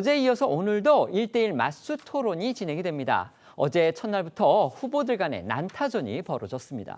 어제에 이어서 오늘도 1대1 맞수 토론이 진행이 됩니다. 어제 첫날부터 후보들 간의 난타전이 벌어졌습니다.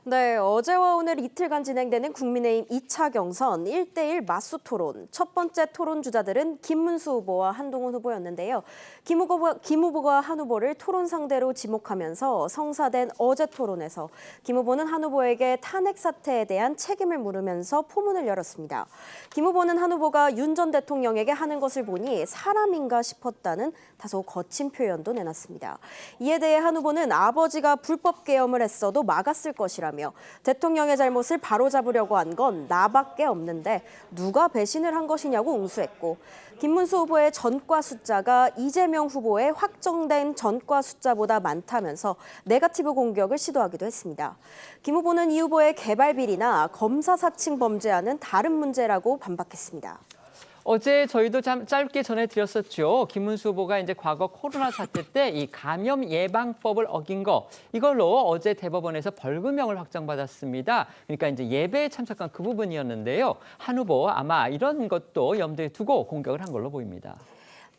네, 어제와 오늘 이틀간 진행되는 국민의힘 2차 경선 1대1 맞수 토론. 첫 번째 토론 주자들은 김문수 후보와 한동훈 후보였는데요. 김 후보가 한 후보를 토론 상대로 지목하면서 성사된 어제 토론에서 김 후보는 한 후보에게 탄핵 사태에 대한 책임을 물으면서 포문을 열었습니다. 김 후보는 한 후보가 윤 전 대통령에게 하는 것을 보니 사람인가 싶었다는 다소 거친 표현도 내놨습니다. 이에 대해 한 후보는 아버지가 불법 계엄을 했어도 막았을 것이라며 대통령의 잘못을 바로잡으려고 한 건 나밖에 없는데 누가 배신을 한 것이냐고 응수했고, 김문수 후보의 전과 숫자가 이재명 후보의 확정된 전과 숫자보다 많다면서 네거티브 공격을 시도하기도 했습니다. 김 후보는 이 후보의 개발 비리나 검사 사칭 범죄와는 다른 문제라고 반박했습니다. 어제 저희도 짧게 전해드렸었죠. 김문수 후보가 이제 과거 코로나 사태 때 이 감염 예방법을 어긴 거, 이걸로 어제 대법원에서 벌금형을 확정받았습니다. 그러니까 이제 예배에 참석한 그 부분이었는데요. 한 후보 아마 이런 것도 염두에 두고 공격을 한 걸로 보입니다.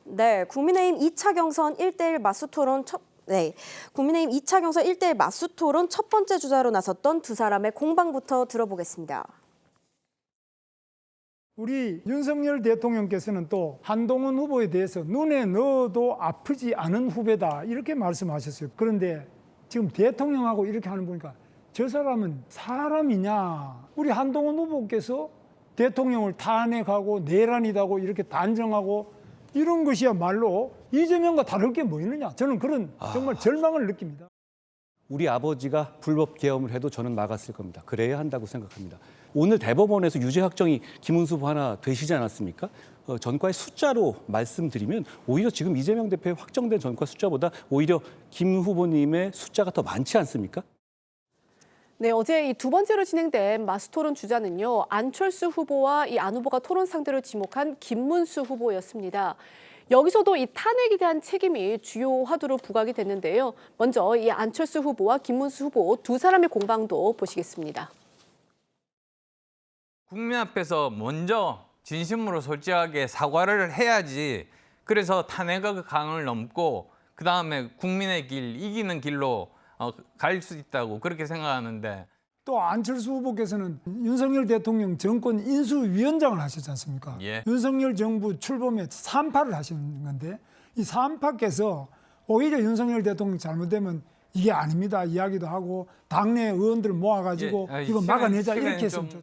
네, 국민의힘 2차 경선 1대1 맞수 토론 국민의힘 2차 경선 1대1 맞수 토론 첫 번째 주자로 나섰던 두 사람의 공방부터 들어보겠습니다. 우리 윤석열 대통령께서는 또 한동훈 후보에 대해서 눈에 넣어도 아프지 않은 후배다 이렇게 말씀하셨어요. 그런데 지금 대통령하고 이렇게 하는 보니까 저 사람은 사람이냐. 우리 한동훈 후보께서 대통령을 탄핵하고 내란이다고 이렇게 단정하고 이런 것이야말로 이재명과 다를 게 뭐 있느냐. 저는 그런 정말 절망을 느낍니다. 우리 아버지가 불법 계엄을 해도 저는 막았을 겁니다. 그래야 한다고 생각합니다. 오늘 대법원에서 유죄 확정이 김문수 후보 하나 되시지 않았습니까? 전과의 숫자로 말씀드리면 오히려 지금 이재명 대표의 확정된 전과 숫자보다 오히려 김 후보님의 숫자가 더 많지 않습니까? 네, 어제 이 두 번째로 진행된 맞수 토론 주자는요. 안철수 후보와 이 안 후보가 토론 상대로 지목한 김문수 후보였습니다. 여기서도 이 탄핵에 대한 책임이 주요 화두로 부각이 됐는데요. 먼저 이 안철수 후보와 김문수 후보 두 사람의 공방도 보시겠습니다. 국민 앞에서 먼저 진심으로 솔직하게 사과를 해야지. 그래서 탄핵의 강을 넘고 그다음에 국민의 길, 이기는 길로 갈 수 있다고 그렇게 생각하는데, 또 안철수 후보께서는 윤석열 대통령 정권 인수위원장을 하셨지 않습니까? 예. 윤석열 정부 출범에 3파를 하시는 건데 이 3파께서 오히려 윤석열 대통령 잘못되면 이게 아닙니다 이야기도 하고 당내 의원들을 모아가지고 예. 이거 막아내자 이렇게 시간이 했으면 좀...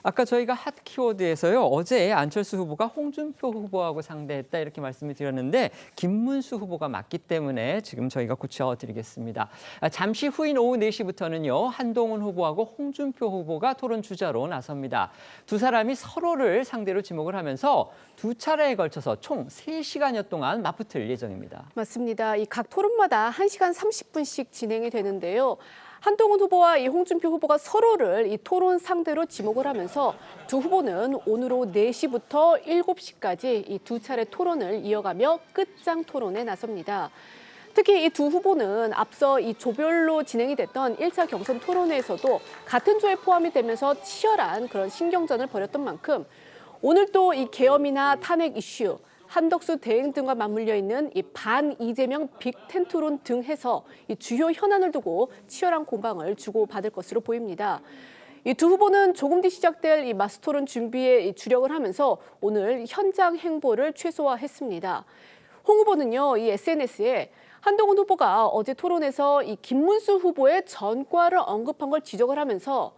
아까 저희가 핫 키워드에서요. 어제 안철수 후보가 홍준표 후보하고 상대했다 이렇게 말씀을 드렸는데 김문수 후보가 맞기 때문에 지금 저희가 고쳐드리겠습니다. 잠시 후인 오후 4시부터는요. 한동훈 후보하고 홍준표 후보가 토론 주자로 나섭니다. 두 사람이 서로를 상대로 지목을 하면서 두 차례에 걸쳐서 총 3시간여 동안 맞붙을 예정입니다. 맞습니다. 이 각 토론마다 1시간 30분씩 진행이 되는데요. 한동훈 후보와 이 홍준표 후보가 서로를 이 토론 상대로 지목을 하면서 두 후보는 오늘 오후 4시부터 7시까지 이 두 차례 토론을 이어가며 끝장 토론에 나섭니다. 특히 이 두 후보는 앞서 이 조별로 진행이 됐던 1차 경선 토론회에서도 같은 조에 포함이 되면서 치열한 그런 신경전을 벌였던 만큼 오늘 또 이 계엄이나 탄핵 이슈, 한덕수 대행 등과 맞물려 있는 이 반 이재명 빅텐트론 등 해서 이 주요 현안을 두고 치열한 공방을 주고받을 것으로 보입니다. 이 두 후보는 조금 뒤 시작될 이 맞수 토론 준비에 주력을 하면서 오늘 현장 행보를 최소화했습니다. 홍 후보는요, 이 SNS에 한동훈 후보가 어제 토론에서 이 김문수 후보의 전과를 언급한 걸 지적을 하면서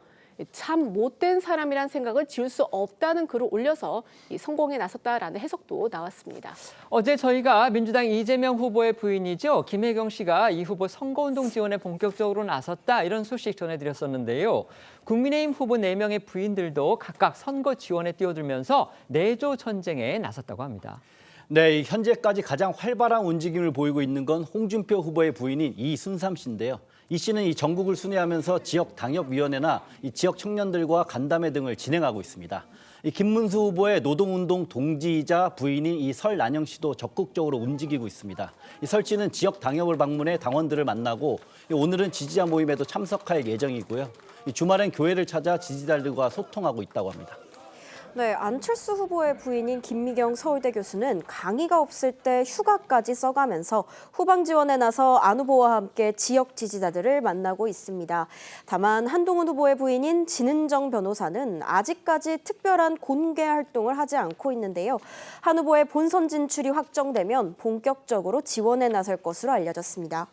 참 못된 사람이란 생각을 지울 수 없다는 글을 올려서 성공에 나섰다라는 해석도 나왔습니다. 어제 저희가 민주당 이재명 후보의 부인이죠. 김혜경 씨가 이 후보 선거운동 지원에 본격적으로 나섰다 이런 소식 전해드렸었는데요. 국민의힘 후보 4명의 부인들도 각각 선거 지원에 뛰어들면서 내조 전쟁에 나섰다고 합니다. 네, 현재까지 가장 활발한 움직임을 보이고 있는 건 홍준표 후보의 부인인 이순삼 씨인데요. 이 씨는 이 전국을 순회하면서 지역 당협위원회나 이 지역 청년들과 간담회 등을 진행하고 있습니다. 이 김문수 후보의 노동운동 동지이자 부인인 이 설난영 씨도 적극적으로 움직이고 있습니다. 이 설 씨는 지역 당협을 방문해 당원들을 만나고 오늘은 지지자 모임에도 참석할 예정이고요. 주말엔 교회를 찾아 지지자들과 소통하고 있다고 합니다. 네, 안철수 후보의 부인인 김미경 서울대 교수는 강의가 없을 때 휴가까지 써가면서 후방 지원에 나서 안 후보와 함께 지역 지지자들을 만나고 있습니다. 다만 한동훈 후보의 부인인 진은정 변호사는 아직까지 특별한 공개 활동을 하지 않고 있는데요. 한 후보의 본선 진출이 확정되면 본격적으로 지원에 나설 것으로 알려졌습니다.